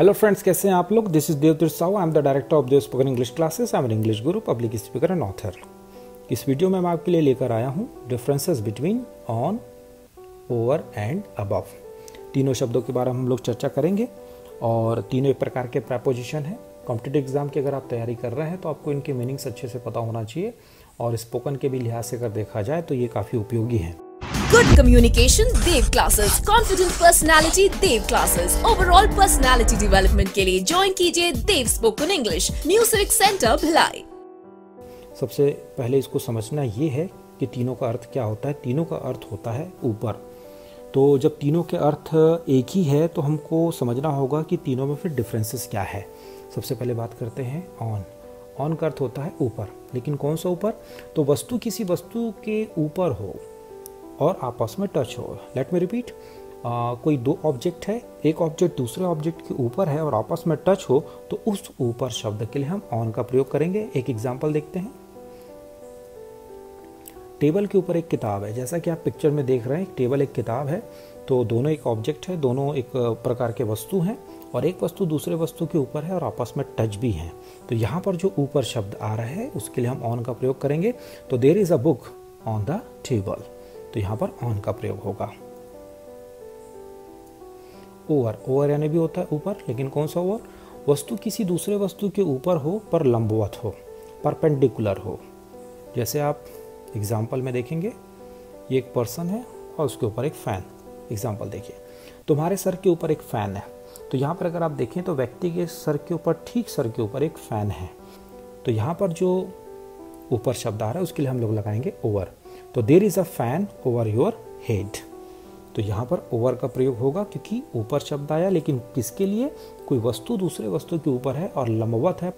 Hello friends, कैसे हैं आप लोग। This is Devtirth Sahu. I am the director of Dev spoken English classes. I am an English guru, public speaker and author. इस video में मैं आपके लिए लेकर आया हूँ differences between on, over and above. तीनों शब्दों के बारे में हम लोग चर्चा करेंगे और तीनों एक प्रकार के प्रपोजिशन हैं। कॉम्पिटिटिव एग्जाम की अगर आप तैयारी कर रहे हैं तो आपको इनके मीनिंग्स अच्छे से पता होना चाहिए और स्पोकन के भी लिहाज से अगर देखा जाए तो ये काफ़ी उपयोगी हैं। Good communication Dev classes, confident personality Dev classes, overall personality development के लिए ज्वाइन कीजिए Dev spoken English new civic centre Bhilai. सबसे पहले इसको समझना ये है कि तीनों का अर्थ क्या होता है। तीनों का अर्थ होता है ऊपर। तो जब तीनों के अर्थ एक ही है तो हमको समझना होगा कि तीनों में फिर डिफरेंसेस क्या है। सबसे पहले बात करते हैं ऑन। ऑन का अर्थ होता है ऊपर, लेकिन कौन सा ऊपर? तो वस्तु किसी वस्तु के ऊपर हो और आपस में टच हो। लेट मी रिपीट, कोई दो ऑब्जेक्ट है, एक ऑब्जेक्ट दूसरे ऑब्जेक्ट के ऊपर है और आपस में टच हो तो उस ऊपर शब्द के लिए हम ऑन का प्रयोग करेंगे। एक एग्जांपल देखते हैं। टेबल के ऊपर एक किताब है, जैसा कि आप पिक्चर में देख रहे हैं। टेबल एक किताब है, तो दोनों एक ऑब्जेक्ट है, दोनों एक प्रकार के वस्तु हैं और एक वस्तु दूसरे वस्तु के ऊपर है और आपस में टच भी हैं। तो यहाँ पर जो ऊपर शब्द आ रहा है उसके लिए हम ऑन का प्रयोग करेंगे। तो there is a book on the table, तो यहां पर ऑन का प्रयोग होगा। ओवर, ओवर यानी भी होता है ऊपर, लेकिन कौन सा ओवर? वस्तु किसी दूसरे वस्तु के ऊपर हो पर लंबवत हो, परपेंडिकुलर हो। जैसे आप एग्जाम्पल में देखेंगे, ये एक पर्सन है और उसके ऊपर एक फैन। एग्जाम्पल देखिए, तुम्हारे सर के ऊपर एक फैन है। तो यहाँ पर अगर आप देखें तो व्यक्ति के सर के ऊपर, ठीक सर के ऊपर एक फैन है। तो यहाँ पर जो ऊपर शब्द आ रहा है उसके लिए हम लोग लगाएंगे ओवर। तो there is a fan over your head. तो यहाँ पर ओवर का प्रयोग होगा क्योंकि ऊपर शब्द आया, लेकिन किसके लिए? कोई वस्तु दूसरे वस्तु के ऊपर है और लंबवत है।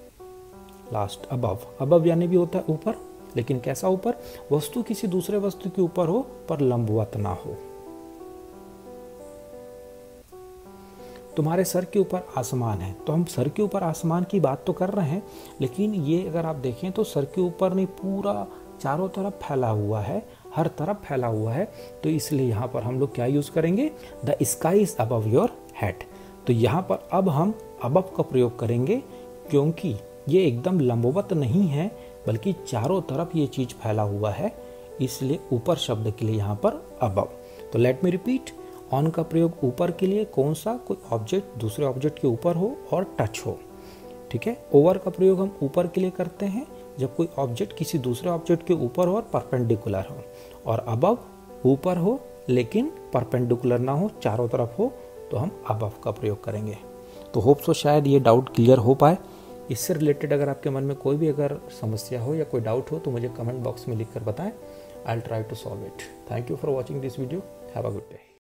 Last above. अबव यानी भी होता है ऊपर, लेकिन कैसा ऊपर? वस्तु किसी दूसरे वस्तु के ऊपर हो पर लंबवत ना हो। तुम्हारे सर के ऊपर आसमान है। तो हम सर के ऊपर आसमान की बात तो कर रहे हैं, लेकिन ये अगर आप देखें तो सर के ऊपर नहीं, पूरा चारों तरफ फैला हुआ है, हर तरफ फैला हुआ है। तो इसलिए यहाँ पर हम लोग क्या यूज करेंगे? The sky is above your head. तो यहाँ पर अब हम अबव का प्रयोग करेंगे क्योंकि ये एकदम लंबवत नहीं है, बल्कि चारों तरफ ये चीज फैला हुआ है, इसलिए ऊपर शब्द के लिए यहाँ पर अबव। तो लेट मी रिपीट, ऑन का प्रयोग ऊपर के लिए कौन सा? कोई ऑब्जेक्ट दूसरे ऑब्जेक्ट के ऊपर हो और टच हो, ठीक है। ओवर का प्रयोग हम ऊपर के लिए करते हैं जब कोई ऑब्जेक्ट किसी दूसरे ऑब्जेक्ट के ऊपर हो और परपेंडिकुलर हो, और अबव ऊपर हो लेकिन परपेंडिकुलर ना हो, चारों तरफ हो, तो हम अबव का प्रयोग करेंगे। तो होप सो शायद ये डाउट क्लियर हो पाए। इससे रिलेटेड अगर आपके मन में कोई भी अगर समस्या हो या कोई डाउट हो तो मुझे कमेंट बॉक्स में लिख कर बताएं। I will try to solve it. Thank you for watching this video. Have a good day.